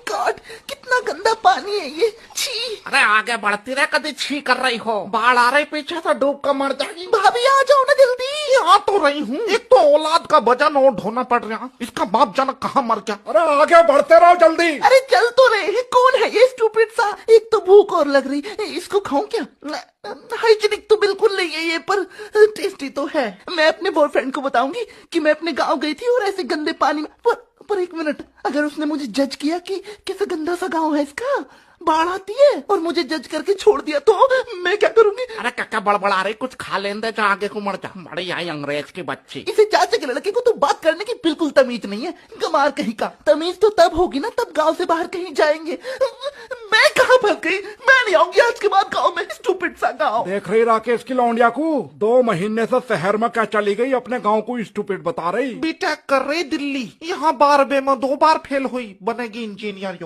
God, कितना गंदा पानी है ये। छी। अरे आगे बढ़ती रहे, कभी छी कर रही हो। बाढ़ आ रही पीछे से, डूब कर मर जाएगी। भाभी आ जाओ ना जल्दी। आ तो रही हूँ। एक तो औलाद का वजन और ढोना पड़ रहा, इसका बाप जाना कहाँ मर गया। अरे आगे बढ़ते रहो जल्दी। अरे चल तो रहे हैं, कौन है ये स्टूपिड सा। एक तो भूख और लग रही, इसको खाऊं क्या। हाइजीनिक तो बिल्कुल नहीं है ये, पर टेस्टी तो है। मैं अपने बॉयफ्रेंड को बताऊंगी कि मैं अपने गांव गई थी और ऐसे गंदे पानी में। पर एक मिनट, अगर उसने मुझे जज किया कि कैसे गंदा सा गांव है इसका, बाढ़ आती है और मुझे जज करके छोड़ दिया, तो मैं क्या करूंगी। अरे क्या बड़बड़ा रही, कुछ खा लेने दे, आगे को मर जा। बड़ी आई अंग्रेज की बच्ची। इसे चाचे के लड़के को तो बात करने की बिल्कुल तमीज नहीं है, गमार कहीं का। तमीज तो तब होगी ना, तब गांव से बाहर कहीं जाएंगे। मैं कहाँ फंस गई, मैं नहीं आऊंगी आज के बाद गांव में, स्टूपिड सा गांव। देख रही राकेश की लौंडिया को, 2 महीने से शहर में क्या चली गई, अपने गांव को स्टूपिड बता रही। बीटेक कर रही दिल्ली, यहाँ 12 में 2 बार फेल हुई, बनेगी इंजीनियर।